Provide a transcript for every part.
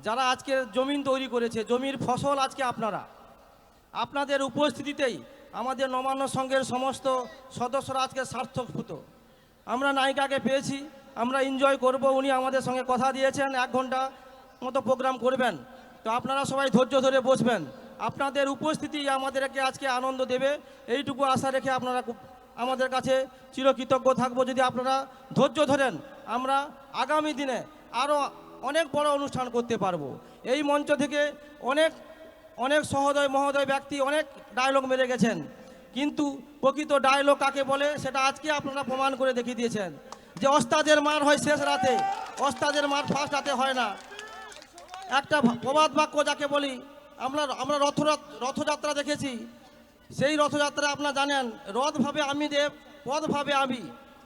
যারা আজকে জমিন তৈরি করেছে, জমির ফসল আজকে আপনাদের উপস্থিতিতেই আমাদের নবান্ন সংঘের সমস্ত সদস্যরা আজকে সার্থকভূত। আমরা নায়িকাকে পেয়েছি, আমরা এনজয় করব। উনি আমাদের সঙ্গে কথা দিয়েছেন 1 ঘন্টা মতো প্রোগ্রাম করবেন। তো আপনারা সবাই ধৈর্য ধরে বসবেন। আপনাদের উপস্থিতি আমাদেরকে আজকে আনন্দ দেবে, এইটুকু আশা রেখে আপনারা আমাদের কাছে চিরকৃতজ্ঞ থাকবো যদি আপনারা ধৈর্য ধরেন। আমরা আগামী দিনে আরও অনেক বড় অনুষ্ঠান করতে পারবো। এই মঞ্চ থেকে অনেক অনেক সহোদয় মহোদয় ব্যক্তি অনেক ডায়লগ মেরে গেছেন, কিন্তু প্রকৃত ডায়লগ কাকে বলে সেটা আজকে আপনারা প্রমাণ করে দেখিয়ে দিয়েছেন। যে ওস্তাদের মার হয় শেষ রাতে, ওস্তাদের মার ফার্স্ট রাতে হয় না। একটা প্রবাদ বাক্য যাকে বলি, আমরা রথযাত্রা দেখেছি। সেই রথযাত্রা আপনারা জানেন, রথ ভাবে আমি দেব, পথ ভাবে আমি,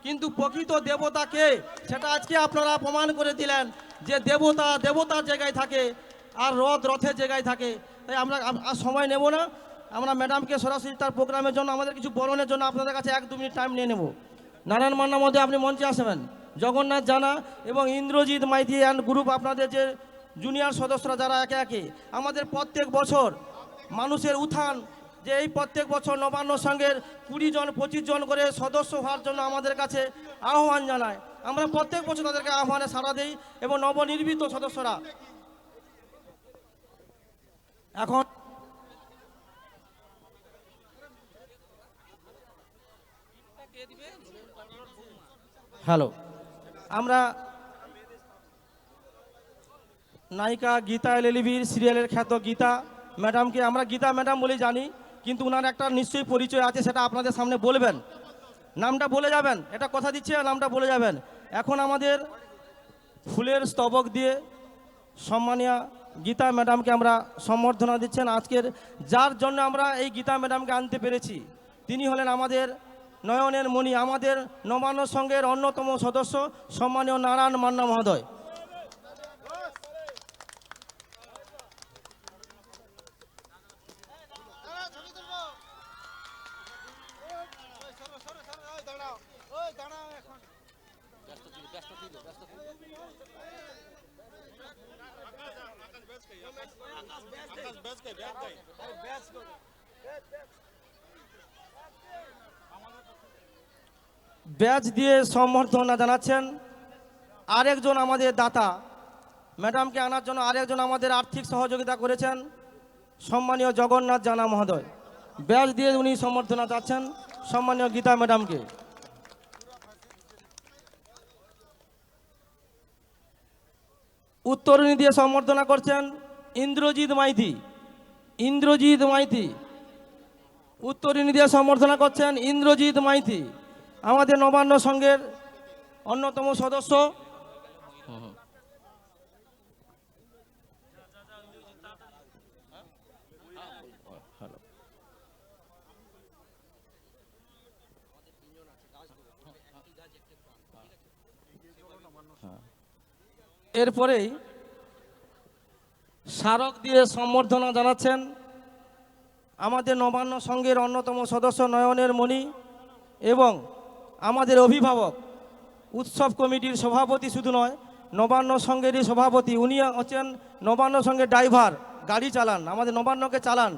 কিন্তু প্রকৃত দেবতা কে সেটা আজকে আপনারা প্রমাণ করে দিলেন যে দেবতা দেবতার জায়গায় থাকে আর রথ রথের জায়গায় থাকে। তাই আমরা আর সময় নেব না, আমরা ম্যাডামকে সরাসরি তার প্রোগ্রামের জন্য আমাদের কিছু বলনের জন্য আপনাদের কাছে 1-2 মিনিট টাইম নিয়ে নেব। নারায়ণ মান্নার মধ্যে আপনি মঞ্চে আসবেন। জগন্নাথ জানা এবং ইন্দ্রজিৎ মাইতি অ্যান্ড গ্রুপ, আপনাদের যে জুনিয়র সদস্যরা যারা একে একে আমাদের প্রত্যেক বছর মানুষের উত্থান, যে এই প্রত্যেক বছর নবান্ন সংঘের 20 জন 25 জন করে সদস্য হওয়ার জন্য আমাদের কাছে আহ্বান জানায়। আমরা প্রত্যেক বছর তাদেরকে আহ্বানে সাড়া দিই এবং নবনির্মিত সদস্যরা এখন হ্যালো, আমরা নায়িকা গীতা এলএলবির সিরিয়ালের খ্যাত গীতা ম্যাডামকে আমরা গীতা ম্যাডাম বলে জানি, কিন্তু ওনার একটা নিশ্চয়ই পরিচয় আছে, সেটা আপনাদের সামনে বলবেন। নামটা বলে যাবেন, এটা কথা দিচ্ছে, নামটা বলে যাবেন। এখন আমাদের ফুলের স্তবক দিয়ে সম্মানীয় গীতা ম্যাডামকে আমরা সম্বর্ধনা দিচ্ছেন। আজকের যার জন্য আমরা এই গীতা ম্যাডামকে আনতে পেরেছি, তিনি হলেন আমাদের নয়নের মণি, আমাদের নবান্ন সংঘের অন্যতম সদস্য সম্মানীয় নারায়ণ মান্না মহোদয়। ব্যাচ দিয়ে সম্বর্ধনা জানাচ্ছেন আরেকজন আমাদের দাতা। ম্যাডামকে আনার জন্য আরেকজন আমাদের আর্থিক সহযোগিতা করেছেন সম্মানীয় জগন্নাথ জানা মহোদয়। ব্যাচ দিয়ে উনি সম্বর্ধনা চাচ্ছেন সম্মানীয় গীতা ম্যাডামকে। উত্তরণী দিয়ে সম্বর্ধনা করছেন ইন্দ্রজিৎ মাইতি। ইন্দ্রজিৎ মাইতি উত্তরণী দিয়ে সম্বর্ধনা করছেন ইন্দ্রজিৎ মাইতি, আমাদের নবান্ন সংঘের অন্যতম সদস্য। এরপরেই স্মারক দিয়ে সম্বর্ধনা জানাচ্ছেন আমাদের নবান্ন সংঘের অন্যতম সদস্য নয়নের মণি এবং আমাদের অভিভাবক, উৎসব কমিটির সভাপতি শুধু নয়, নবান্ন সংঘেরই সভাপতি। উনি হচ্ছেন নবান্ন সংঘের ড্রাইভার, গাড়ি চালান, আমাদের নবান্নকে চালান,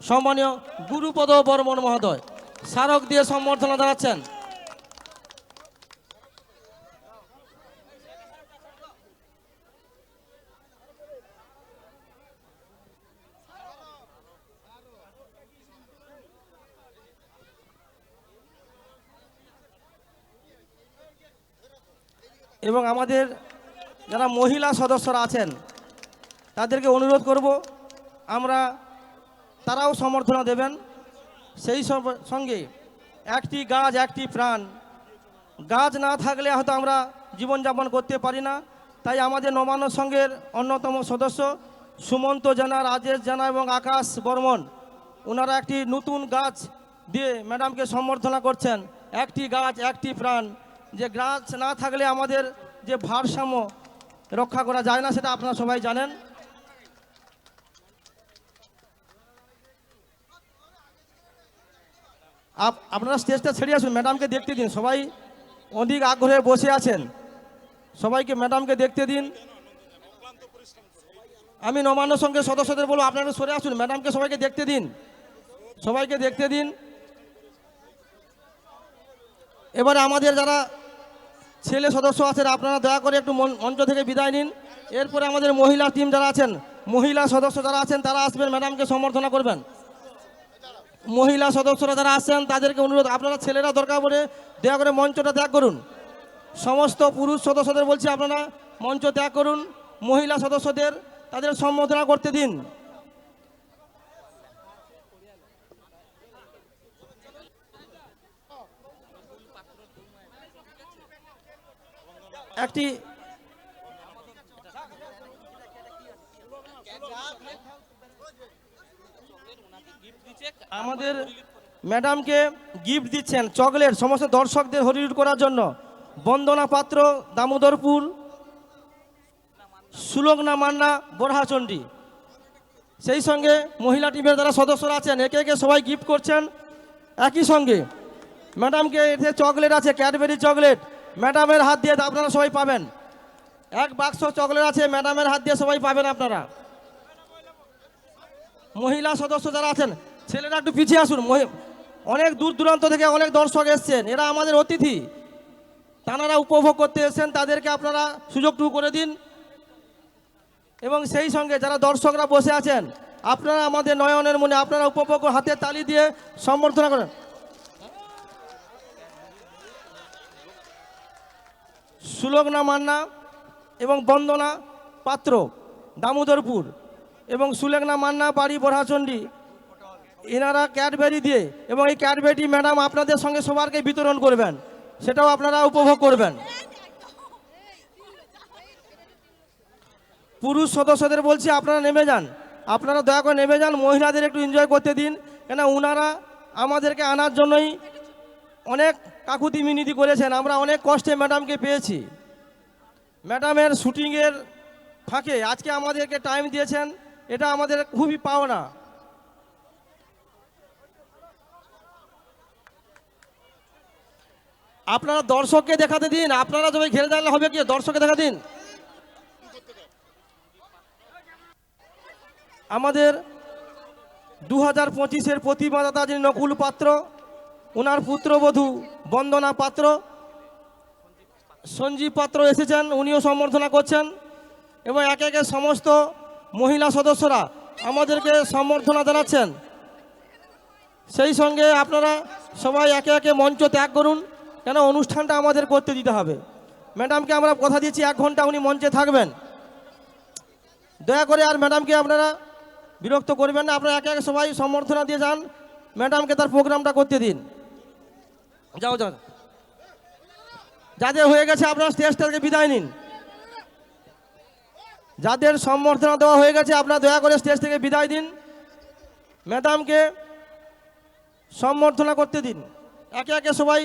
সম্মানীয় গুরুপদ বর্মন মহোদয়। স্মারক দিয়ে সম্বর্ধনা জানাচ্ছেন। এবং আমাদের যারা মহিলা সদস্যরা আছেন তাদেরকে অনুরোধ করব, তারাও সমর্থনা দেবেন। সেই সঙ্গে একটি গাছ একটি প্রাণ, গাছ না থাকলে হয়তো আমরা জীবনযাপন করতে পারি না। তাই আমাদের নবান্ন সংঘের অন্যতম সদস্য সুমন্ত জানা, রাজেশ জানা এবং আকাশ বর্মন, ওনারা একটি নতুন গাছ দিয়ে ম্যাডামকে সম্বর্ধনা করছেন। একটি গাছ একটি প্রাণ, যে গাছ না থাকলে আমাদের যে ভারসাম্য রক্ষা করা যায় না, সেটা আপনারা সবাই জানেন। আপনারা স্টেজটা ছেড়ে আসুন, ম্যাডামকে দেখতে দিন। সবাই অধিক আগ্রহে বসে আছেন, সবাইকে ম্যাডামকে দেখতে দিন। আমি নবান্ন সংঘের সদস্যদের বলবো আপনারা সরে আসুন, ম্যাডামকে সবাইকে দেখতে দিন, সবাইকে দেখতে দিন। এবারে আমাদের যারা ছেলে সদস্য আছেন আপনারা দয়া করে একটু মঞ্চ থেকে বিদায় নিন। এরপরে আমাদের মহিলা টিম যারা আছেন, মহিলা সদস্য যারা আছেন তারা আসবেন, ম্যাডামকে সম্বর্ধনা করবেন। মহিলা সদস্যরা যারা আসছেন তাদেরকে অনুরোধ, আপনারা ছেলেরা দরকার পড়ে দয়া করে মঞ্চটা ত্যাগ করুন। সমস্ত পুরুষ সদস্যদের বলছি আপনারা মঞ্চ ত্যাগ করুন, মহিলা সদস্যদের তাদের সম্বর্ধনা করতে দিন। একটি আমাদের ম্যাডামকে গিফট দিচ্ছেন চকলেট সমস্ত দর্শকদের হরিলুট করার জন্য বন্দনা পাত্র, দামোদরপুর, সুলগ্না মান্না, বোরহাচণ্ডী। সেই সঙ্গে মহিলা টিমের যারা সদস্যরা আছেন একে একে সবাই গিফট করছেন। একই সঙ্গে ম্যাডামকে এতে চকলেট আছে, ক্যাডবেরি চকলেট ম্যাডামের হাত দিয়ে আপনারা সবাই পাবেন। এক বাক্স চকলেট আছে ম্যাডামের হাত দিয়ে সবাই পাবেন আপনারা। মহিলা সদস্য যারা আছেন ছেলেরা একটু পিছিয়ে আসুন, অনেক দূর দূরান্ত থেকে অনেক দর্শক এসছেন, এরা আমাদের অতিথি, তারা উপভোগ করতে এসেছেন, তাদেরকে আপনারা সুযোগটুকু করে দিন। এবং সেই সঙ্গে যারা দর্শকরা বসে আছেন আপনারা আমাদের নয়নের মনে আপনারা উপভোগ হাতের তালি দিয়ে সম্বর্ধনা করেন। সুলগ্না মান্না এবং বন্দনা পাত্র, দামোদরপুর, এবং সুলেগনা মান্না, বাড়ি বোরহাচণ্ডী, এনারা ক্যাডবেরি দিয়ে, এবং এই ক্যাডবেরি ম্যাডাম আপনাদের সঙ্গে সবারকে বিতরণ করবেন, সেটাও আপনারা উপভোগ করবেন। পুরুষ সদস্যদের বলছি আপনারা নেমে যান, আপনারা দয়া করে নেমে যান, মহিলাদের একটু এনজয় করতে দিন, কেন ওনারা আমাদেরকে আনার জন্যই অনেক কাকুতি মিনতি করেছেন, আমরা অনেক কষ্টে ম্যাডামকে পেয়েছি। ম্যাডামের শুটিংয়ের ফাঁকে আজকে আমাদেরকে টাইম দিয়েছেন, এটা আমাদের খুবই পাওনা। আপনারা দর্শককে দেখাতে দিন, আপনারা সবাই ঘেরে দাঁড়ালে হবে কি, দর্শককে দেখা দিন। আমাদের 2025-এর প্রতিমাদাতা যিনি নকুল পাত্র, ওনার পুত্রবধূ বন্দনা পাত্র, সঞ্জীব পাত্র এসেছেন, উনিও সম্বর্ধনা করছেন, এবং একে একে সমস্ত মহিলা সদস্যরা আমাদেরকে সম্বর্ধনা জানাচ্ছেন। সেই সঙ্গে আপনারা সবাই একে একে মঞ্চ ত্যাগ করুন, কেন অনুষ্ঠানটা আমাদের করতে দিতে হবে। ম্যাডামকে আমরা কথা দিয়েছি 1 ঘন্টা উনি মঞ্চে থাকবেন, দয়া করে আর ম্যাডামকে আপনারা বিরক্ত করবেন না, আপনারা একে একে সবাই সম্বর্ধনা দিয়ে যান, ম্যাডামকে তার প্রোগ্রামটা করতে দিন। যাও যাও, যাদের হয়ে গেছে আপনারা স্টেজ থেকে বিদায় নিন, যাদের সম্বর্ধনা দেওয়া হয়ে গেছে আপনারা দয়া করে স্টেজ থেকে বিদায় দিন, ম্যাডামকে সম্বর্ধনা করতে দিন একে একে সবাই।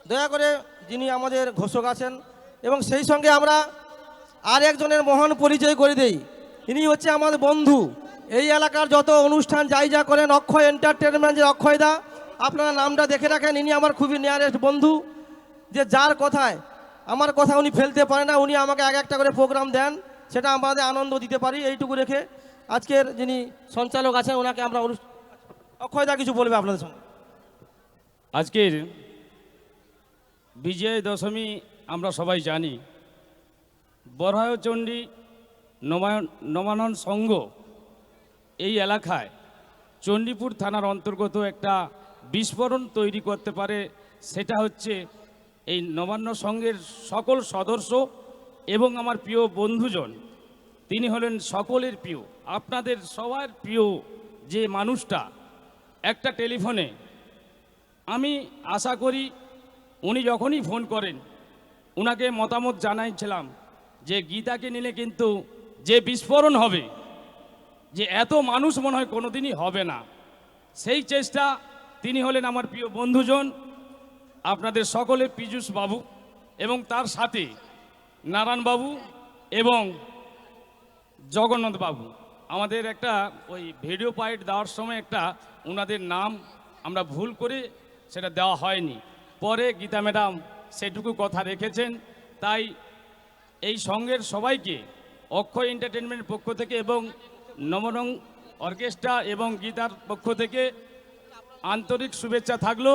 দয়া করে যিনি আমাদের ঘোষক আছেন, এবং সেই সঙ্গে আমরা আর একজনের মহান পরিচয় করে দেই, ইনি হচ্ছে আমাদের বন্ধু, এই এলাকার যত অনুষ্ঠান যাই যা করেন অক্ষয় এন্টারটেনমেন্টের অক্ষয় দা, আপনারা নামটা দেখে রাখেন, ইনি আমার খুবই নিয়ারেস্ট বন্ধু, যে যার কথায় আমার কথা উনি ফেলতে পারে না, উনি আমাকে এক একটা করে প্রোগ্রাম দেন, সেটা আমাদের আনন্দ দিতে পারি। এইটুকু রেখে আজকের যিনি সঞ্চালক আছেন ওনাকে আমরা অক্ষয় দা কিছু বলবে আপনাদের সঙ্গে। আজকের বিজয়া দশমী আমরা সবাই জানি, বোরহাচণ্ডী নবান্ন সংঘ এই এলাকায় চণ্ডীপুর থানার অন্তর্গত একটা বিস্ফোরণ তৈরি করতে পারে, সেটা হচ্ছে এই নবান্ন সংঘের সকল সদস্য এবং আমার প্রিয় বন্ধুজন, তিনি হলেন সকলের প্রিয়, আপনাদের সবার প্রিয় যে মানুষটা, একটা টেলিফোনে আমি আশা করি উনি যখনই ফোন করেন ওনাকে মতামত জানাইছিলাম যে গীতাকে নিলে কিন্তু যে বিস্ফোরণ হবে, যে এত মানুষ মনে হয় কোনোদিনই হবে না, সেই চেষ্টা তিনি হলেন আমার প্রিয় বন্ধুজন, আপনাদের সকলে পীযূষ বাবু, এবং তার সাথে নারায়ণ বাবু এবং জগন্নাথ বাবু। আমাদের একটা ওই ভিডিও পাইট দেওয়ার সময় একটা ওনাদের নাম আমরা ভুল করে সেটা দেওয়া হয়নি। পরে গীতা ম্যাডাম সেটুকু কথা রেখেছেন। তাই এই সঙ্গের সবাইকে অক্ষয় এন্টারটেনমেন্টের পক্ষ থেকে এবং নমনং অর্কেস্ট্রা এবং গীতার পক্ষ থেকে আন্তরিক শুভেচ্ছা থাকলো।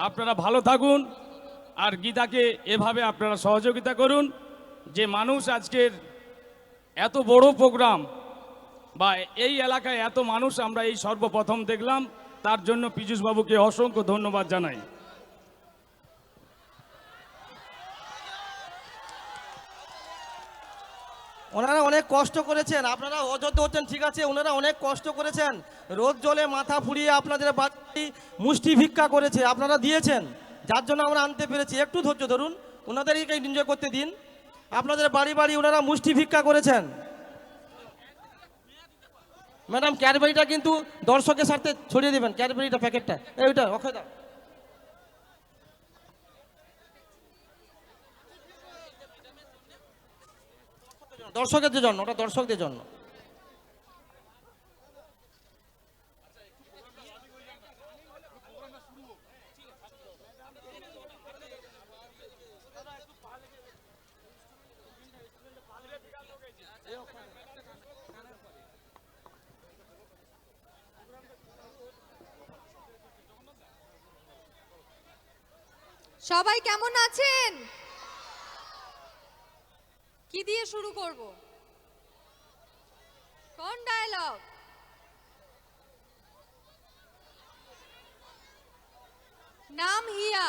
আপনারা ভালো থাকুন আর গীতাকে এভাবে আপনারা সহযোগিতা করুন। যে মানুষ আজকের এত বড় প্রোগ্রাম বা এই এলাকায় এত মানুষ আমরা এই সর্বপ্রথম দেখলাম, তার জন্য পীযূষবাবুকে অসংখ্য ধন্যবাদ জানাই। ওনারা অনেক কষ্ট করেছেন, আপনারা অযোগ্য হচ্ছেন ঠিক আছে, ওনারা অনেক কষ্ট করেছেন, রোদ জলে মাথা ফুরিয়ে আপনাদের বাড়ি মুষ্টি ভিক্ষা করেছে, আপনারা দিয়েছেন, যার জন্য আমরা আনতে পেরেছি। একটু ধৈর্য ধরুন, ওনাদেরকে এনজয় করতে দিন। আপনাদের বাড়ি বাড়ি ওনারা মুষ্টি ভিক্ষা করেছেন। ম্যাডাম ক্যাডবেরিটা কিন্তু দর্শকের সাথে ছড়িয়ে দেবেন, ক্যাডবেরিটা প্যাকেটটা এইটা অক্ষয় দা। দর্শকদের জন্য, ওটা দর্শকদের জন্য। সবাই কেমন আছেন? কি দিয়ে শুরু করব? কোন ডায়লগ? নাম হিয়া,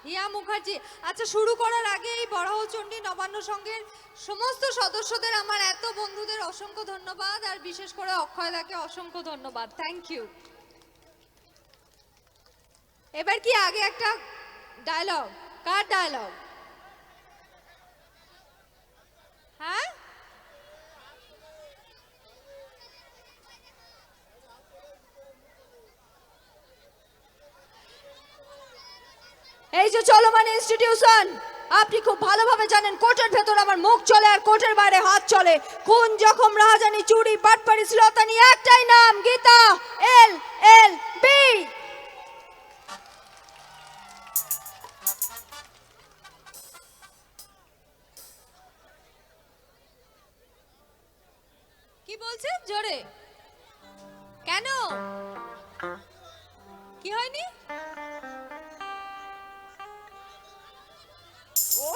হিয়া মুখার্জি। আচ্ছা, শুরু করার আগে এই বরাহচণ্ডী নবান্ন সংঘের সমস্ত সদস্যদের, আমার এত বন্ধুদের অসংখ্য ধন্যবাদ, আর বিশেষ করে অক্ষয়দাকে অসংখ্য ধন্যবাদ। Thank you. এবার কি আগে একটা ডায়লগ? কার ডায়লগ? হ্যাঁ, এই যে চলমান ইনস্টিটিউশন, আপনি খুব ভালোভাবে জানেন কোর্টের ভেতর আমার মুখ চলে আর কোর্টের বাইরে হাত চলে। খুন, জখম, রাহাজানি, চুরি, বাটপাড়ি, শ্লীলতানি, একটাই নাম, গীতা LLB। কি বলছেন জোরে? কেন, কি হয়নি? ও,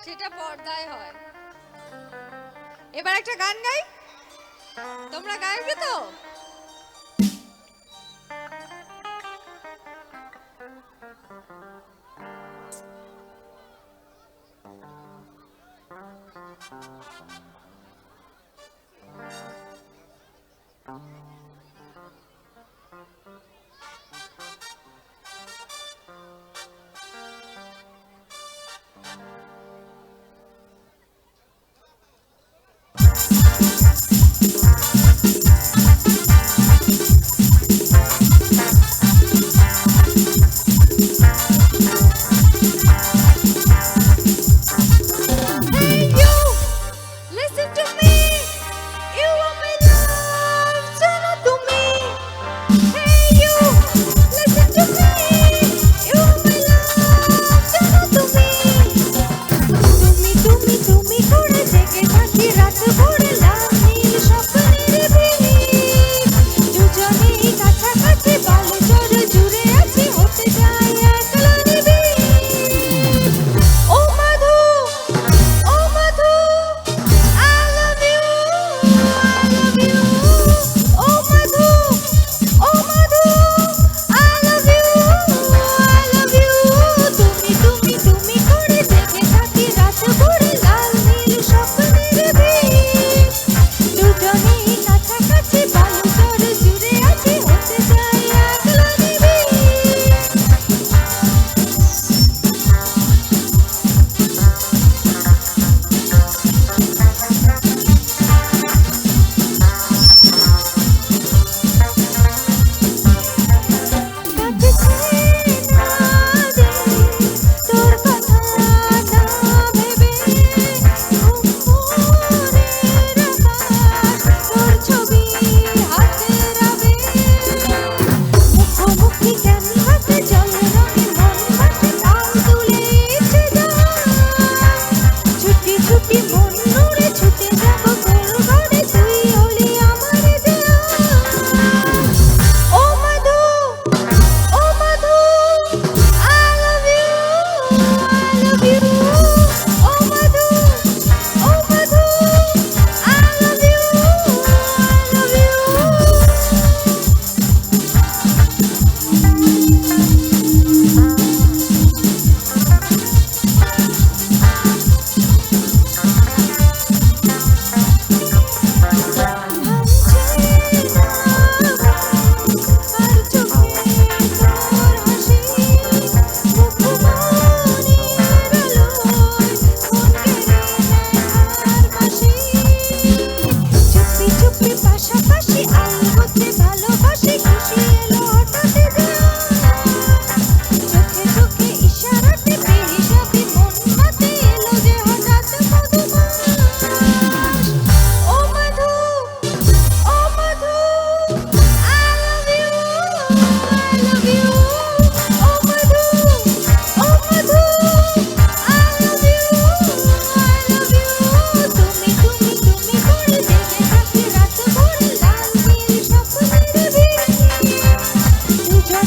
সেটা পর্দায় হয়। এবার একটা গান গাই, তোমরা গাইবে তো?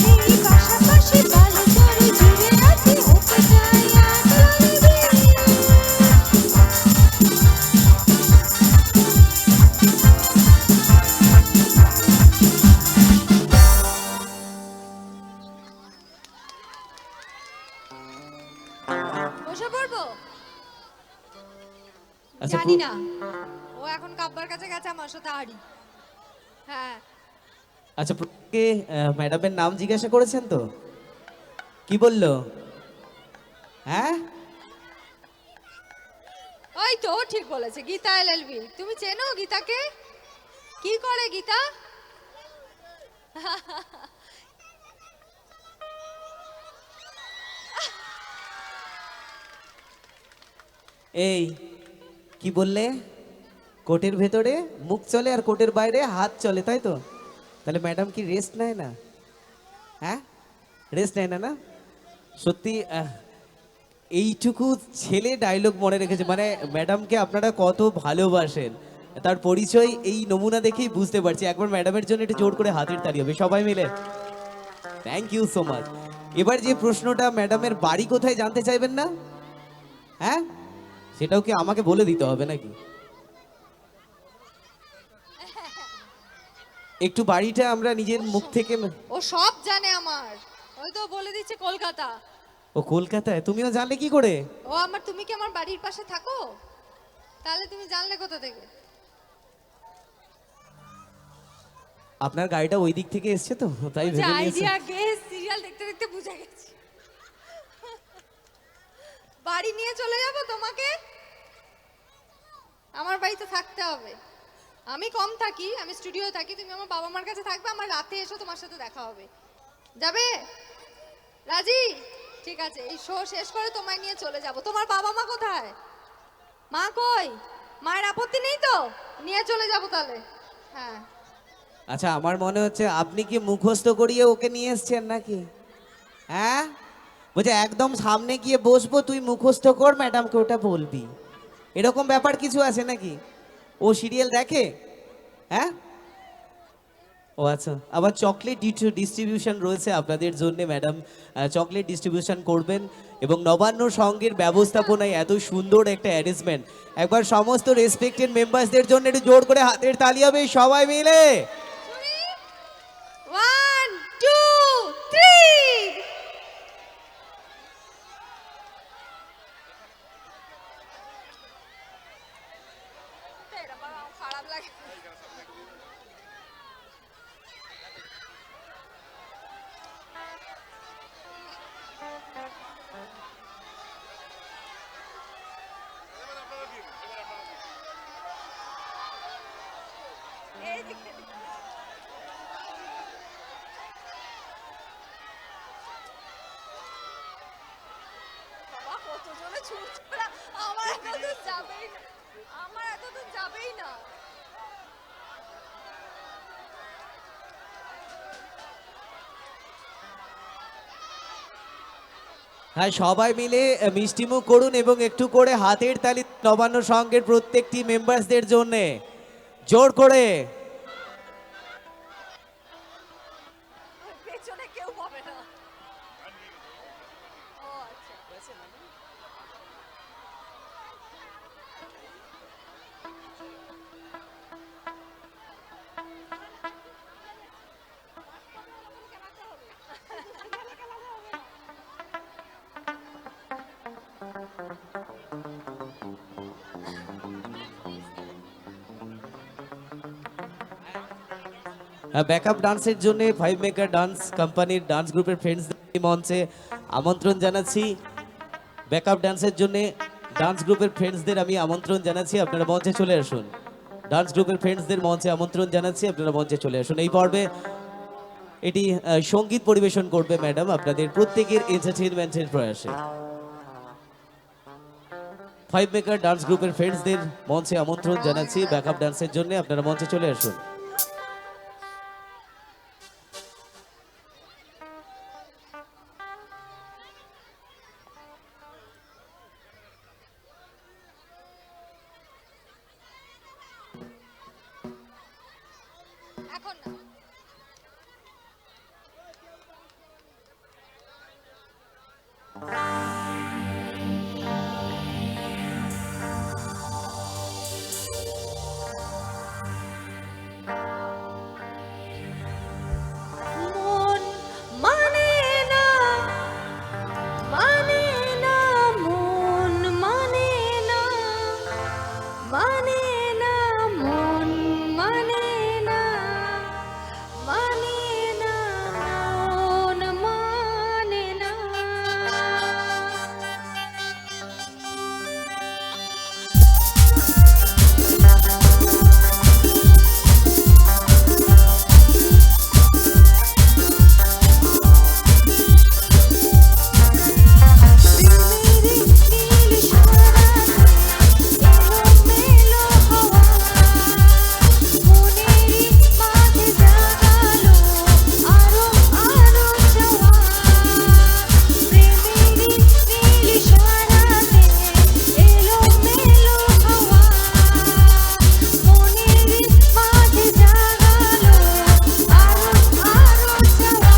এই পাশাপাশি বালুচরে জুড়ে আছে ওকে চাই আদরে বসে পড়বো আচ্ছা, জানি না, ও এখন কাব্বার কাছে গেছে আমার সাথে হাঁড়ি। হ্যাঁ আচ্ছা, প্রত্যেককে ম্যাডামের নাম জিজ্ঞাসা করেছেন তো? কি বললো? হ্যাঁ, ওই তো ও ঠিক বলেছে, গীতা এলএলবি। তুমি চেনো গীতাকে? কি করে গীতা? এই কি বললে? কোটের ভেতরে মুখ চলে আর কোটের বাইরে হাত চলে, তাই তো? তাহলে ম্যাডাম কি রেস্ট নেয় না? হ্যাঁ, রেস্ট নেয় না না? সত্যি এইটুকু ছেলে ডায়লগ মনে রেখেছে, মানে ম্যাডামকে আপনারা কত ভালোবাসেন তার পরিচয় এই নমুনা দেখেই বুঝতে পারছি। একবার ম্যাডামের জন্য একটু জোর করে হাতের তালি হবে সবাই মিলে। Thank you so much. এবার যে প্রশ্নটা, ম্যাডামের বাড়ি কোথায় জানতে চাইবেন না? হ্যাঁ, সেটাও কি আমাকে বলে দিতে হবে নাকি? একটু বাড়িটা আমরা নিজের মুখ থেকে। ও সব জানে আমার, ওই তো বলে দিচ্ছে কলকাতা। ও কলকাতায়, তুমিও জানলে কি করে? ও আমার, তুমি কি আমার বাড়ির পাশে থাকো? তাহলে তুমি জানলে কোথা থেকে? আপনার গাড়িটা ওই দিক থেকে এসছে তো, তাই ভেবে নিয়েছি। আইডিয়া গেস, সিরিয়াল দেখতে দেখতে বুঝে গেছি। বাড়ি নিয়ে চলে যাব তোমাকে? আমার বাড়িতে থাকতে হবে। আমি কম থাকি, আমি স্টুডিও থাকি, তুমি আমার বাবা মার কাছে থাকবে, আমার রাতে এসো, তোমার সাথে দেখা হবে। যাবে? রাজি? ঠিক আছে, এই শো শেষ করে তোমায় নিয়ে চলে যাব। তোমার বাবা মা কোথায়? মা কই? মায়ের আপত্তি নেই তো? নিয়ে চলে যাব তাহলে। হ্যাঁ। আচ্ছা, আমার মনে হচ্ছে আপনি কি মুখস্থ করিয়ে ওকে নিয়ে এসছেন নাকি? হ্যাঁ, বলছে একদম সামনে গিয়ে বসবো, তুই মুখস্থ কর, ম্যাডামকে ওটা বলবি, এরকম ব্যাপার কিছু আছে নাকি? ও সিরিয়াল দেখে? হ্যাঁ, ও আচ্ছা। আবার চকলেট ডিস্ট্রিবিউশন রয়েছে আপনাদের জন্য, ম্যাডাম চকলেট ডিস্ট্রিবিউশন করবেন এবং নবান্ন সঙ্গের ব্যবস্থাপনায় এত সুন্দর একটা অ্যারেঞ্জমেন্ট। একবার সমস্ত রেসপেক্টেড মেম্বারসদের জন্য একটু জোর করে হাতের তালি হবে সবাই মিলে। 1 2 3 খারাপ লাগে। বাবা কতজনে ছুটছে না, আমার এত দূর যাবেই না, আমার এত দূর যাবেই না। হ্যাঁ, সবাই মিলে মিষ্টিমুখ করুন এবং একটু করে হাতের তালি নবান্ন সঙ্গের প্রত্যেকটি মেম্বারসদের জন্য জোর করে। পেছনে কেউ পাবে না। ও আচ্ছা। ব্যাকআপ ডান্সের জন্য 5 মেকার ডান্স কোম্পানির ডান্স গ্রুপের ফ্রেন্ডসদের মঞ্চে আমন্ত্রণ জানাচ্ছি। ব্যাকআপ ডান্সের জন্য ডান্স গ্রুপের ফ্রেন্ডসদের আমি আমন্ত্রণ জানাচ্ছি, আপনারা মঞ্চে চলে আসুন। ডান্স গ্রুপের ফ্রেন্ডসদের মঞ্চে আমন্ত্রণ জানাচ্ছি, আপনারা মঞ্চে চলে আসুন। এই পর্বে এটি সঙ্গীত পরিবেশন করবে ম্যাডাম আপনাদের প্রত্যেকের এন্টারটেইনমেন্টের প্রয়াসে। 5 মেকার ডান্স গ্রুপের ফ্রেন্ডসদের মঞ্চে আমন্ত্রণ জানাচ্ছি ব্যাকআপ ডান্সের জন্য, আপনারা মঞ্চে চলে আসুন। এখন না। মন মানে না, মানে না, মন মানে না, মানে না, মন মানে না, মানে না, মন মানে না। মেরে নীল সারাতে এলোমেলো হাওয়া, মনেরই মাঝে জাগালো আরো আরো চাওয়া। প্রেমেরই নীল সারাতে এলোমেলো হাওয়া, মনেরই মাঝে জাগালো আরো আরো চাওয়া।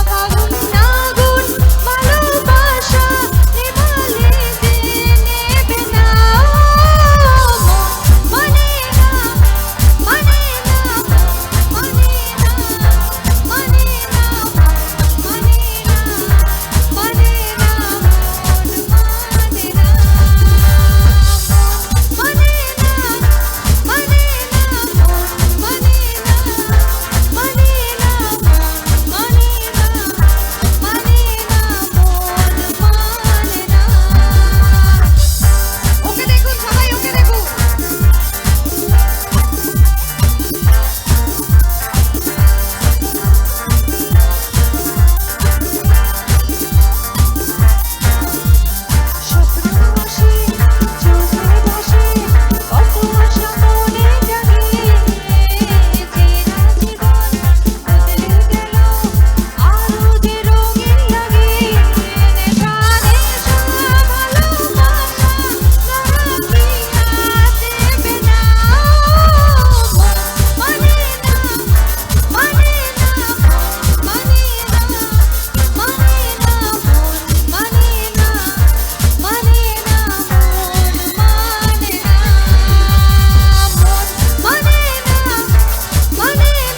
ফাগুন আগুন ভালোবাসা নিভালে যে নেবে না, মন মানে না, মানে না, মানে না, মানে না, মানে না, মানে না, মন মানে না, মানে না, মানে না, মন মানে না, মানে না, মানে না, মানে না, মন মানে না। ওকে দেখুন সবাই, ওকে দেখুন। স্বপ্ন আসে, চোখে ভাসে, কত আশা মনে জাগে, চেনা জীবন বদলে গেল, আরো যে রঙিন লাগে। নেশা নেশা ভালোবাসা তারা কি আর দেবে না, মানে না, মানে না, মানে না, মানে না, মানে না, মানে না, মানে না, মানে না, মানে না,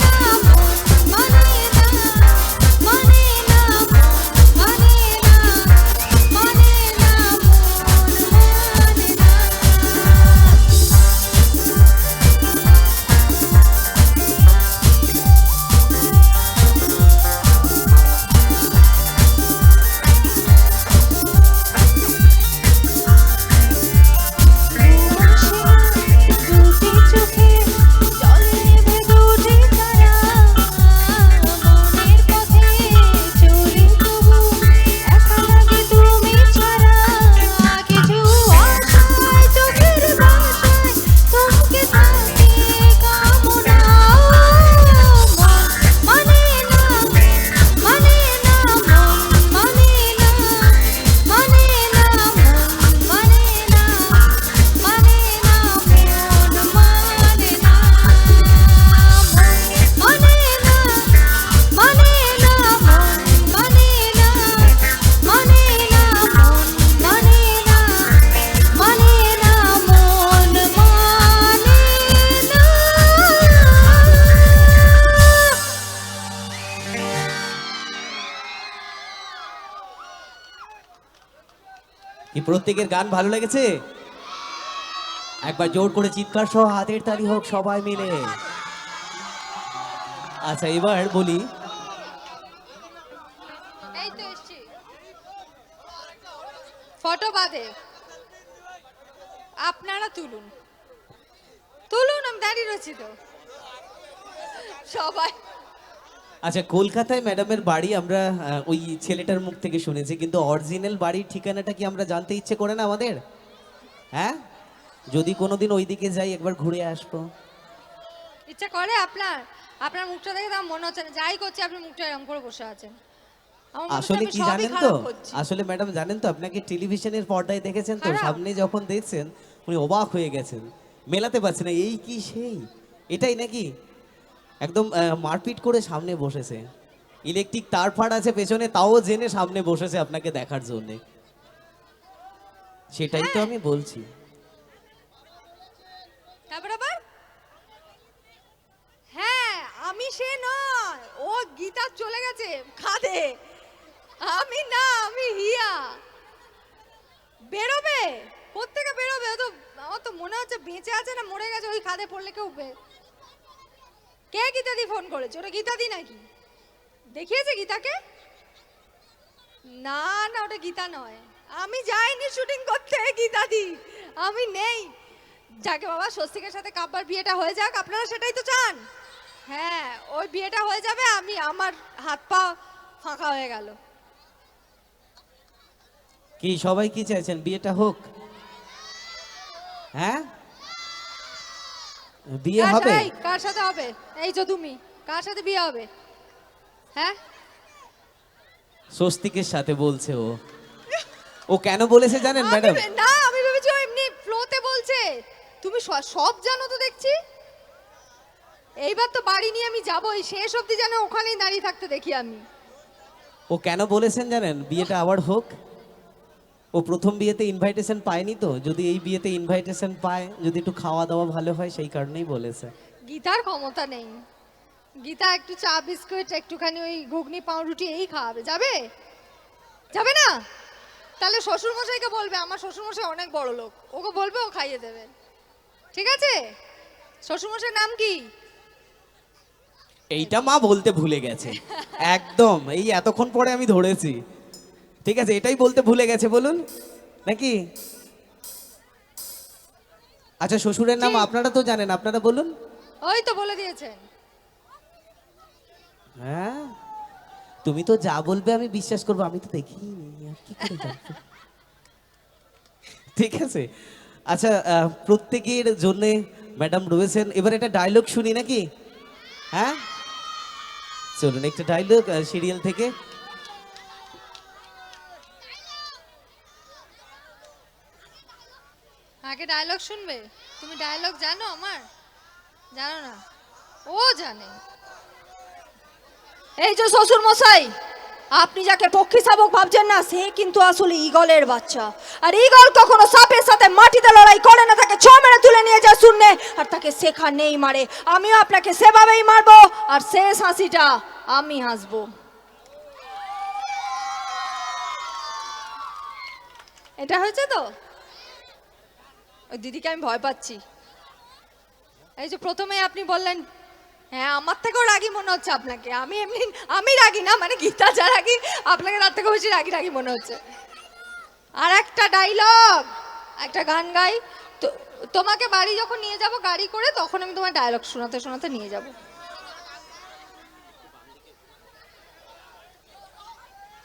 মানে না, মানে না, মানে না, দুটি চোখে জল নেভে দুটি তারা, মনের পথে চলি তবু একা লাগে তুমি ছাড়া। কিছু আশায় চোখের ভাষায় থমকে থাকে কামনা, মন মানে না, মানে না, মন মানে না, মানে না, মন মানে না, মানে না, মন মানে না, মানে না, মানে না, মন মানে না, মানে না, মন মানে না, মানে না, মন মানে না। কি প্রত্যেকের গান ভালো লেগেছে? একবার জোর করে চিৎকার সহ হাতের তালি হোক সবাই মিলে। আচ্ছা এবার বলি, এই তো এসছি, ফটো বাদে আপনারা তুলুন, তুলুন, আমি দাঁড়িয়ে রয়েছি তো সবাই। আচ্ছা কলকাতায় ম্যাডামের বাড়ি আমরা ওই ছেলেটার মুখ থেকে শুনেছি, কিন্তু অরিজিনাল বাড়ির ঠিকানাটা কি আমরা জানতে ইচ্ছে করে না আমাদের? হ্যাঁ, যদি কোনোদিন ওইদিকে যাই একবার ঘুরে আসবো। ইচ্ছা করে আপনার? আপনার মুখটা দেখে তো আমার মনে হচ্ছে না, যাই করছি আপনি মুখটা এরকম করে বসে আছেন। আমার মনে হচ্ছে আসলে আমি কি সবই জানেন তো, খারাপ করছি। আসলে ম্যাডাম জানেন তো, আপনাকে টেলিভিশনের পর্দায় দেখেছেন তো, খারাপ? সামনে যখন দেখছেন উনি অবাক হয়ে গেছেন, মেলাতে পারছে না এই কি সেই, এটাই নাকি একদম মারপিট করে সামনে বসেছে। ইলেকট্রিক তার ফার আছে পেছনে, তাও জেনে সামনে বসেছে আপনাকে দেখার জন্যে। সেটাই তো আমি বলছি। তারপর আবার হ্যাঁ আমি সে নয়, ও গীতা চলে গেছে খাদে, আমি না, আমি হিয়া। বেরোবে কোত্থেকে বেরোবে? ও তো, আমার তো মনে হচ্ছে বেঁচে আছে না মরে গেছে, ওই খাদে পড়লে কেউ কে গীতাদি ফোন করেছে? ওটা গীতাদি নাকি? দেখিয়েছে গীতাকে? না না, ওটা গীতা নয়, আমি যাইনি শুটিং করতে গীতাদি, আমি নেই। যাকে বাবা স্বস্তিকের সাথে কাব্বার বিয়েটা হয়ে যাক, আপনারা সেটাই তো চান। হ্যাঁ ওই বিয়েটা হয়ে যাবে, আমি আমার হাত পা ফাঁকা হয়ে গেল। কি সবাই কি চাইছেন বিয়েটা হোক? হ্যাঁ বিয়ে হবে? কার সাথে হবে? এই যে তুমি, কার সাথে বিয়ে হবে? হ্যাঁ স্বস্তিকের সাথে বলছে ও। ও কেন বলেছে জানেন ম্যাডাম? না আমি ভেবেছি ও এমনি ফ্লোতে বলছে। তুমি সব জানো তো দেখছি। এইবার তো বাড়ি নিয়ে আমি যাবই, শেষ অবধি যেন ওখানেই দাঁড়িয়ে থাকতে দেখি আমি। ও কেন বলেছেন জানেন বিয়েটা আবার হোক? ও প্রথম বিয়েতে ইনভাইটেশন পায়নি, তো যদি এই বিয়েতে ইনভাইটেশন পায়, যদি একটু খাওয়া দাওয়া ভালো হয়, সেই কারণেই বলেছে। গীতার ক্ষমতা নেই, গীতা একটু চা বিস্কুট একটুখানি ওই ঘুগনি পাউরুটি এই খাওয়াবে, যাবে? যাবে না? তাহলে শ্বশুর মশাইকে বলবে, আমার শ্বশুর মশাই অনেক বড় লোক, ওকে বলবে, ও খাইয়ে দেবে। ঠিক আছে? শ্বশুর মশাইয়ের নাম কি? এইটা মা বলতে ভুলে গেছে একদম, এই এতক্ষণ পরে আমি ধরেছি। ঠিক আছে, এটাই বলতে ভুলে গেছে, বলুন নাকি? আচ্ছা শ্বশুরের নাম আপনারা তো জানেন, আপনারা বলুন। ওই তো বলে দিয়েছেন। হ্যাঁ তুমি তো যা বলবে আমি বিশ্বাস করবো, আমি তো দেখিনি, আর কি করে জানবো? ঠিক আছে, আচ্ছা প্রত্যেকের জন্য ম্যাডাম রয়েছেন, এবার একটা ডায়লগ শুনি নাকি? হ্যাঁ চলুন একটা ডায়লগ সিরিয়াল থেকে। আগে ডায়লগ শুনবে? তুমি ডায়লগ জানো আমার? জানো না? ও জানে। এই যে শ্বশুর মশাই, আপনি যাকে পক্ষী শাবক ভাবছেন না, সে কিন্তু আসলে ঈগলের বাচ্চা। আর ঈগল কখনো সাপের সাথে মাটিতে লড়াই করে না, তাকে ছ মেরে তুলে নিয়ে যায় শূন্যে, আর তাকে সেখানেই মারে। আমিও আপনাকে সেভাবেই মারবো, আর শেষ হাসিটা আমি হাসবো। এটা হয়েছে তো? ওই দিদিকে আমি ভয় পাচ্ছি। এই যে প্রথমে আপনি বললেন, হ্যাঁ আমার থেকেও রাগী মনে হচ্ছে আপনাকে। আমি এমনি, আমি রাগী না, মানে গীতা যা রাগী, আপনাকে তার থেকেও বেশি রাগী রাগী মনে হচ্ছে। আর একটা ডায়লগ, একটা গান গাই তো, তোমাকে বাড়ি যখন নিয়ে যাব গাড়ি করে, তখন আমি তোমার ডায়লগ শোনাতে শোনাতে নিয়ে যাব।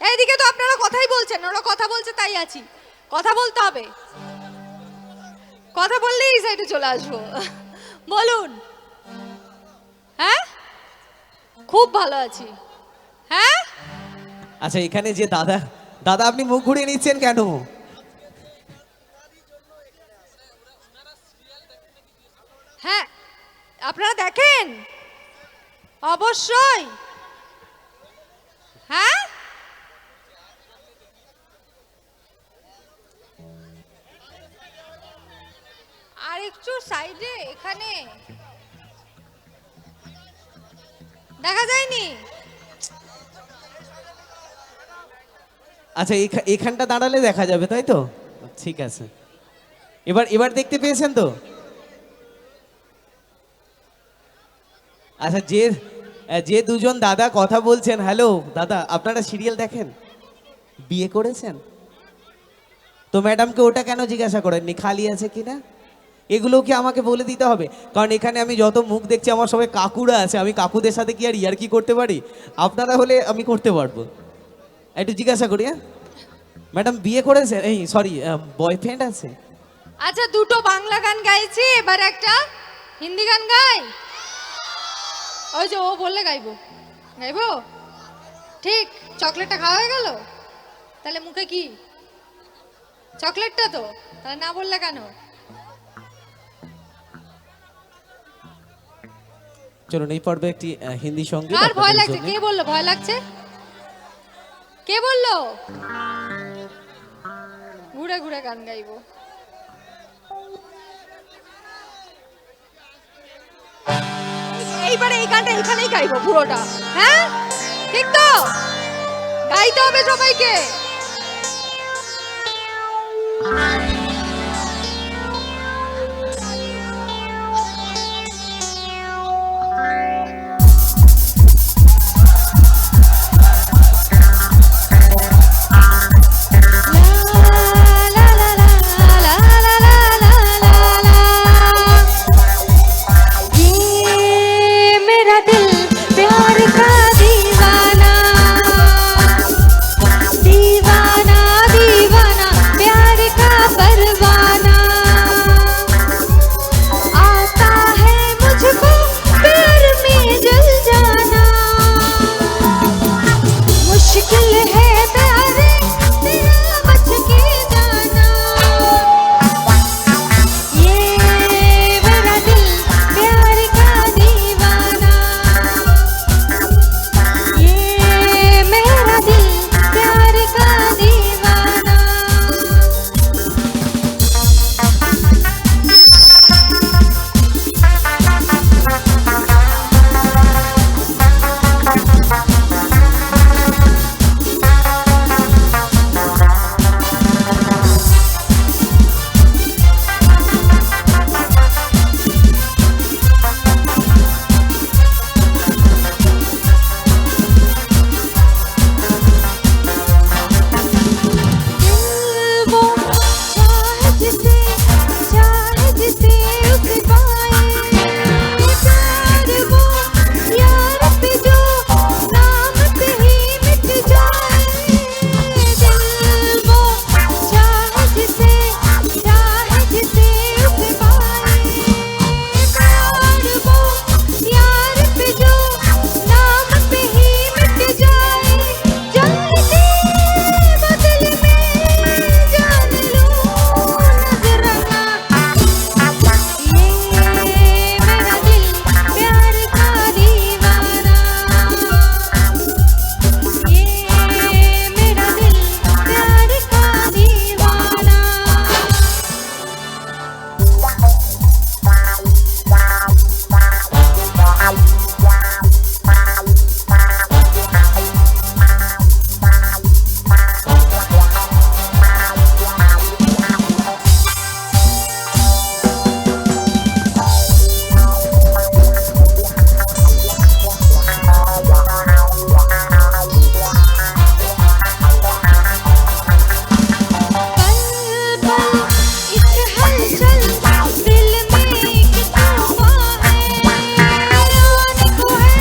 এইদিকে তো আপনারা কথাই বলছেন, ওরা কথা বলছে তাই আছি। কথা বলতে হবে, কথা বললেই এই সাইডে চলে আসবো। বলুন। হ্যাঁ খুব ভালো আছি। হ্যাঁ আচ্ছা এখানে যে দাদা, দাদা আপনি মুখ ঘুরিয়ে নিচ্ছেন কেন? হ্যাঁ আপনারা দেখেন অবশ্যই। হ্যাঁ আর একটু সাইডে, এখানে দেখা যায়নি। আচ্ছা এখানটা দাঁড়ালে দেখা যাবে, তাই তো? ঠিক আছে, এবার এবার দেখতে পেয়েছেন তো? আচ্ছা যে যে দুজন দাদা কথা বলছেন, হ্যালো দাদা, আপনারা সিরিয়াল দেখেন? বিয়ে করেছেন? তো ম্যাডামকে ওটা কেন জিজ্ঞাসা করেননি খালি আছে কিনা? এগুলো কি আমাকে বলে দিতে হবে? কারণ এখানে আমি যত মুখ দেখছি আমার সবাই কাকুরা আছে, আমি কাকুদের সাথে কি আর ইয়ার্কি করতে পারি? আপনারা হলে আমি করতে পারবো। একটু জিজ্ঞাসা করি। হ্যাঁ ম্যাডাম বিয়ে করেছেন? এই সরি, বয়ফ্রেন্ড আছে? আচ্ছা দুটো বাংলা গান গাইছি, এবার একটা হিন্দি গান গাই। ওই যে ও বললে গাইবো, গাইবো ঠিক। চকলেটটা খাওয়া হয়ে গেল, তাহলে মুখে কি চকলেটটা? তো তাহলে না বললে কেন? চলুন এই পর্বে একটি হিন্দি সঙ্গীত কার ভয় আপনাদের লাগছে? জন্যে। কে বললো ভয় লাগছে? কে বললো? ঘুরে ঘুরে গান গাইবো। এইবারে এই গানটা এখানেই গাইবো পুরোটা, হ্যাঁ ঠিক তো? গাইতে হবে সবাইকে। मेरा दिल प्यार का दीवाना दीवाना दीवाना प्यार का परवाना आता है मुझको प्यार में जल जाना मुश्किल है प्यारे तेरा बच के जाना ये मेरा दिल प्यार का दीवाना ये मेरा दिल प्यार का दीवाना दिल वो चाहे जिसे उसे पाए ये प्यार वो यार पे जो नाम पे ही मिट जाए दिल वो चाहे जिसे उसे पाए ये प्यार वो यार पे जो नाम पे ही मिट जाए जान के बदले में जान लूं नजराना ये मेरा दिल प्यार का दीवाना ये मेरा दिल प्यार का दीवाना पल पल एक हलचल दिल में एक तूफान है आने को है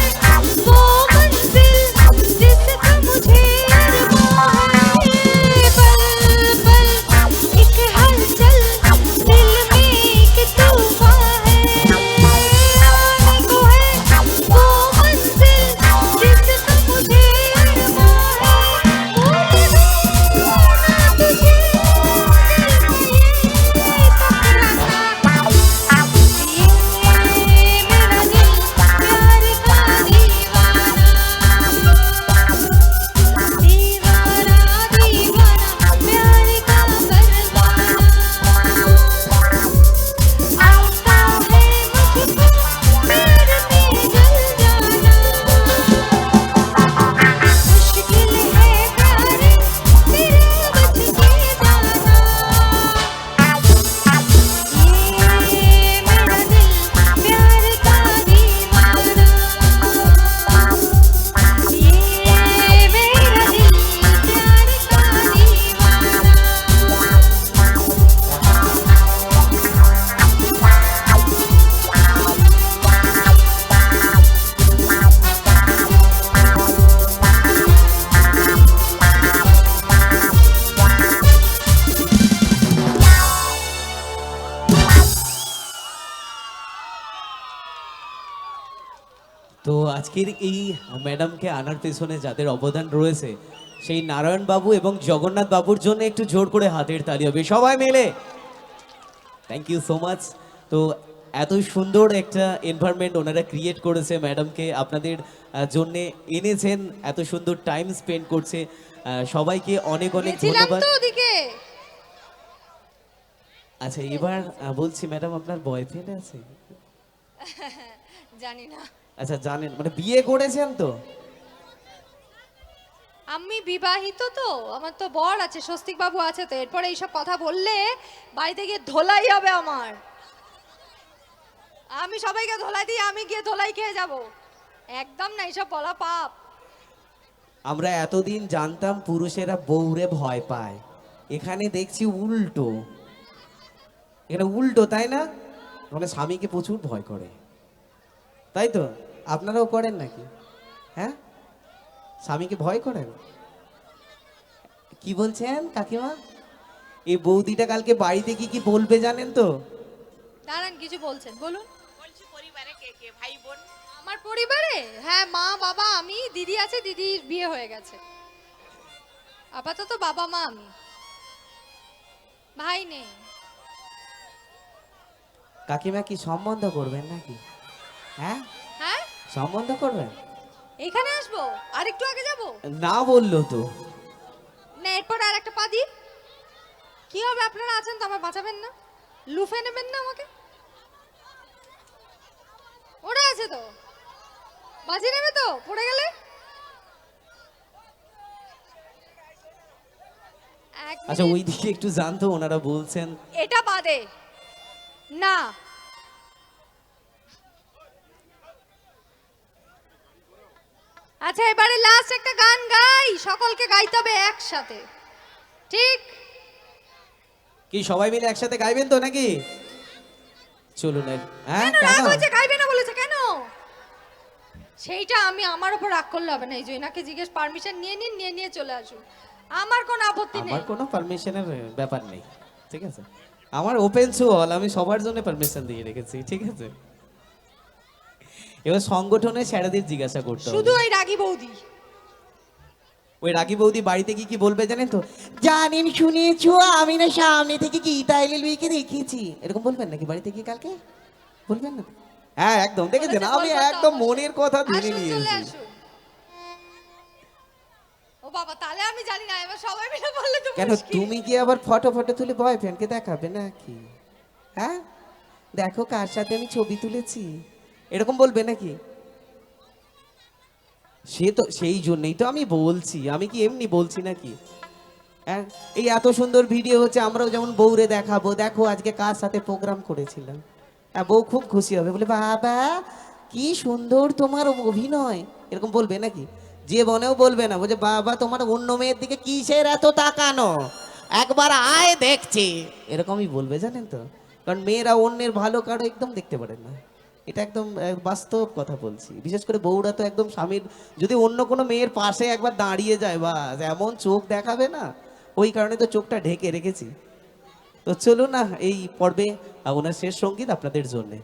वो मंजिल जिसका मुझे अरमान है पल पल एक हलचल दिल में एक तूफान है आने को है वो मंजिल जिसका मुझे अरमान है भूल ना तुझे मुश्किल है प्यारे तेरे बच के जाना ये मेरा दिल प्यार का दीवाना ये मेरा दिल प्यार का दीवाना তো আজকের এই ম্যাডামকে আনার পেছনে যাদের অবদান রয়েছে সেই নারায়ণ বাবু এবং জগন্নাথ বাবুর জন্য একটু জোর করে হাতের তালি হবে সবাই মিলে। Thank you so much. তো এত সুন্দর একটা এনভায়রনমেন্ট ওনারা ক্রিয়েট করেছে, ম্যাডামকে আপনাদের জন্য এনেছেন, এত সুন্দর টাইম স্পেন্ড করছে, সবাইকে অনেক অনেক গেছিলাম ধন্যবাদ। তো ওদিকে। আচ্ছা এবার বলছি ম্যাডাম আপনার বয়ফ্রেন্ড আছে? জানি না, আচ্ছা জানেন, মানে বিয়ে করেছেন তো? আমি বিবাহিত তো, আমার তো বর আছে, স্বস্তিক বাবু আছে, তো এরপরে এইসব কথা বললে বাড়িতে গিয়ে ধোলাই হবে আমার। আমি সবাইকে ধোলাই দিই, আমি গিয়ে ধোলাই খেয়ে যাব। একদম না, এইসব বলা পাপ। আমরা এতদিন জানতাম পুরুষেরা বউরে ভয় পায়, এখানে দেখছি উল্টো। এখানে উল্টো, তাই না? মানে স্বামীকে প্রচুর ভয় করে, তাই তো? আপনারাও করেন নাকি? হ্যাঁ, স্বামীকে ভয় করেন? কি বলছেন কাকিমা? এই বৌদিটা কালকে বাড়িতে কি কি বলবে জানেন তো? দাঁড়ান, কিছু বলছেন, বলুন। বলছি পরিবারে কে কে ভাই বোন? আমার পরিবারে, হ্যাঁ, মা বাবা আমি, দিদি আছে, দিদির বিয়ে হয়ে গেছে। আপাতত বাবা মা আমি, ভাই নেই। কাকিমা কি সম্বন্ধ করবেন নাকি? হ্যাঁ, হ্যাঁ, সম্বন্ধ করবেন? এখানে আসবো, আর একটু আগে যাব না বললো তো। না, এরপর আর একটা পা দিই। কি হবে, আপনারা আছেন তো, আমার বাঁচাবেন না? লুফে নেবেন না আমাকে? ওরা আছে তো, বাঁচিয়ে নেবে তো পড়ে গেলে? এক আচ্ছা মিনিট। ওই দিকে একটু জানতো, ওনারা বলছেন। এটা বাদে না, আচ্ছা এবারে লাস্ট একটা গান গাই, সকলকে গাইতে হবে একসাথে, ঠিক? কি সবাই মিলে একসাথে গাইবেন তো নাকি? চলুন হ্যাঁ, কেন রাগ কেন? হয়েছে, গাইবে না বলেছে কেন? সেইটা আমি, আমার উপর রাগ করলে হবে না। এই যে এনাকে জিজ্ঞেস, পারমিশন নিয়ে নিন, নিয়ে চলে আসুন, আমার কোনো আপত্তি নেই। আমার কোনো পারমিশনের ব্যাপার নেই, ঠিক আছে? আমার ওপেন টু অল, আমি সবার জন্য পারমিশন দিয়ে রেখেছি, ঠিক আছে? এবার সংগঠনের স্যারাদের জিজ্ঞাসা করতে শুধু হবে। ওই রাগী বৌদি। ওই রাগী বৌদি বাড়িতে কি কি বলবে জানেন তো? জানেন শুনেছো, আমি না সামনে থেকে গীতা এলএলবিকে দেখেছি, এরকম বলবেন নাকি বাড়িতে গিয়ে কালকে? বলবেন না? হ্যাঁ একদম, দেখেছেন বলেছে, আমি বলবো তো একদম অবশ্যই। মনের কথা ধরে আসুন, চলে নিয়েছি। আসুন। ও বাবা, তাহলে আমি জানি না, এবার সবাই মিলে বললে তো কেন মুশকিল। তুমি কি আবার ফটো ফটো তুলে বয়ফ্রেন্ডকে দেখাবে নাকি? হ্যাঁ, দেখো কার সাথে আমি ছবি তুলেছি, এরকম বলবে নাকি? সে তো সেই জন্যই তো আমি বলছি, আমি কি এমনি বলছি নাকি? হ্যাঁ, এই এত সুন্দর ভিডিও হচ্ছে, আমরাও যেমন বউরে দেখাবো, দেখো আজকে কার সাথে প্রোগ্রাম করেছিলাম। হ্যাঁ, বউ খুব খুশি হবে, বলে বাবা কি সুন্দর তোমার অভিনয়, এরকম বলবে নাকি? যে বনেও বলবে না, বলছে বাবা তোমার অন্য মেয়ের দিকে কিসের এত তাকানো, একবার আয় দেখছি, এরকমই বলবে, জানেন তো? কারণ মেয়েরা অন্যের ভালো কারো একদম দেখতে পারে না, এটা একদম বাস্তব কথা বলছি। বিশেষ করে বউরা তো একদম স্বামীর, যদি অন্য কোনো মেয়ের পাশে একবার দাঁড়িয়ে যায়, বা এমন চোখ দেখাবে না, ওই কারণে তো চোখটা ঢেকে রেখেছি। তো চলুন না, এই পর্বে ওনার শেষ সঙ্গীত আপনাদের জন্যে।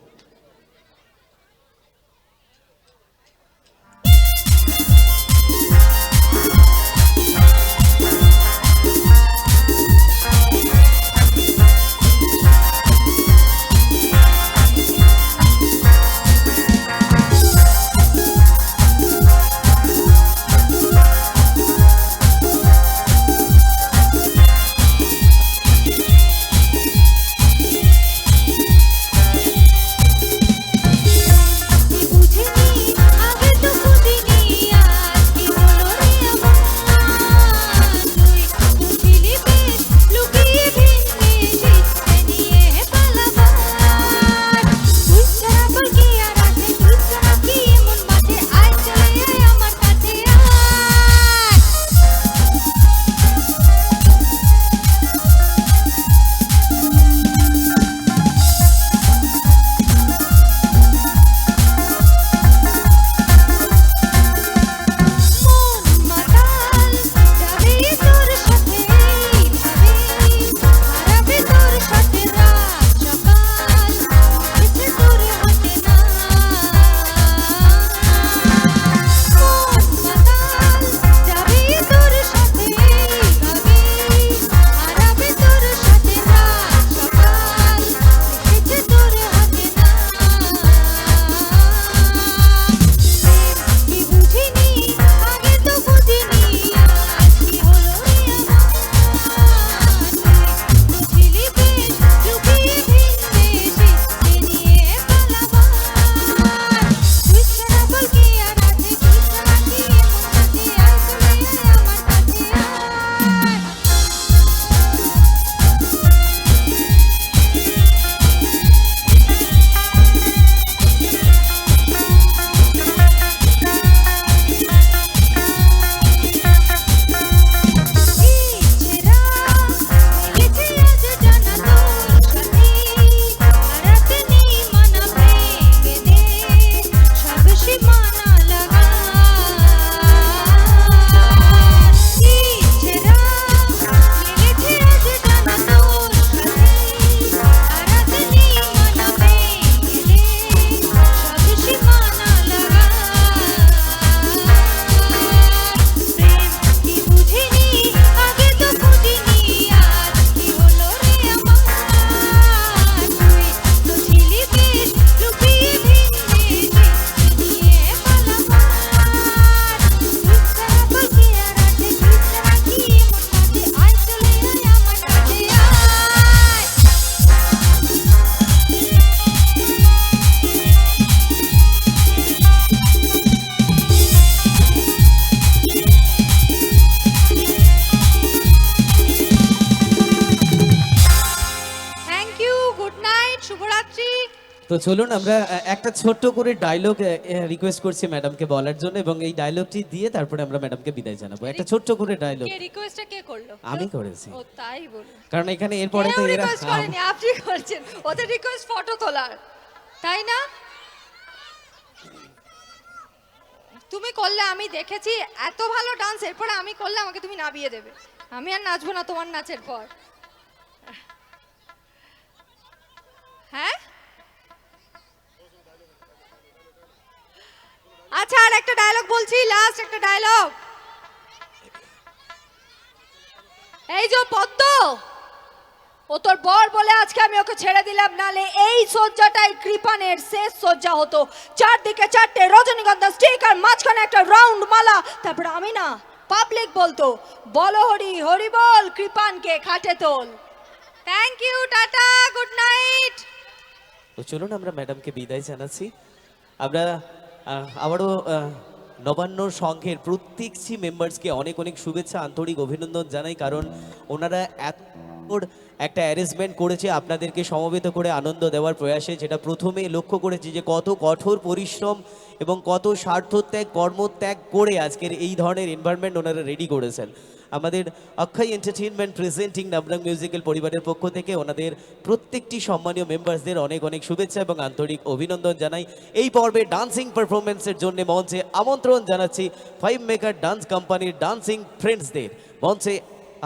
তো চলুন আমরা একটা ছোট্ট করে ডায়লগ রিকোয়েস্ট করছি ম্যাডামকে বলার জন্য, এবং এই ডায়লগটি দিয়ে তারপরে আমরা ম্যাডামকে বিদায় জানাবো। একটা ছোট্ট করে ডায়লগ কে রিকোয়েস্টটা কে করলো? আমি করেছি, ও তাই বলুন। কারণ এখানে এরপরে তো কেউ এরা রিকোয়েস্ট করেনি, আপনি করছেন। ওদের রিকোয়েস্ট ফটো তোলার, তাই না? তুমি করলে, আমি দেখেছি এত ভালো ডান্স, এরপরে আমি করলে আমাকে তুমি নাবিয়ে দেবে। আমি আর নাচবো না তোমার নাচের পর। হ্যাঁ, আচ্ছা আর একটা ডায়লগ বলছি, লাস্ট একটা ডায়লগ। এই যে পদ্ম, ও তোর বর বলে আজকে আমি ওকে ছেড়ে দিলাম, নালে এই সজ্জাটাই কৃপানের শেষ সজ্জা হতো। চারদিকে চারটে রজনীগন্ধা স্টিক আর মাঝখানে একটা রাউন্ড মালা, তারপর আমি না পাবলিক বলতো বলো হরি হরি বল, কৃপানকে খাটে তোল। Thank you, tata, good night. তো চলুন আমরা ম্যাডামকে বিদায় জানাচ্ছি। আমরা আবারও নবান্ন সংঘের প্রত্যেকটি মেম্বার্সকে অনেক অনেক শুভেচ্ছা, আন্তরিক অভিনন্দন জানাই, কারণ ওনারা এত একটা অ্যারেঞ্জমেন্ট করেছে আপনাদেরকে সমবেত করে আনন্দ দেওয়ার প্রয়াসে, যেটা প্রথমে লক্ষ্য করেছি যে কত কঠোর পরিশ্রম এবং কত স্বার্থত্যাগ কর্মত্যাগ করে আজকের এই ধরনের এনভায়রনমেন্ট ওনারা রেডি করেছেন। আমাদের অক্ষয় এন্টারটেইনমেন্ট প্রেজেন্টিং নাবরাং মিউজিক্যাল পরিবারের পক্ষ থেকে ওনাদের প্রত্যেকটি সম্মানীয় মেম্বার্সদের অনেক অনেক শুভেচ্ছা এবং আন্তরিক অভিনন্দন জানাই। এই পর্বে ডান্সিং পারফরমেন্সের জন্য মঞ্চে আমন্ত্রণ জানাচ্ছি 5 মেকার ডান্স কোম্পানির ডান্সিং ফ্রেন্ডসদের। মঞ্চে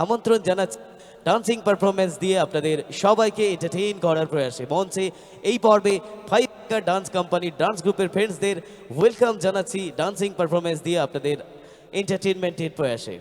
আমন্ত্রণ জানাচ্ছি ডান্সিং পারফরমেন্স দিয়ে আপনাদের সবাইকে এন্টারটেইন করার প্রয়াসে। মঞ্চে এই পর্বে 5 মেকার ডান্স কোম্পানির ডান্স গ্রুপের ফ্রেন্ডসদের ওয়েলকাম জানাচ্ছি ডান্সিং পারফরমেন্স দিয়ে আপনাদের এন্টারটেইনমেন্টের প্রয়াসে।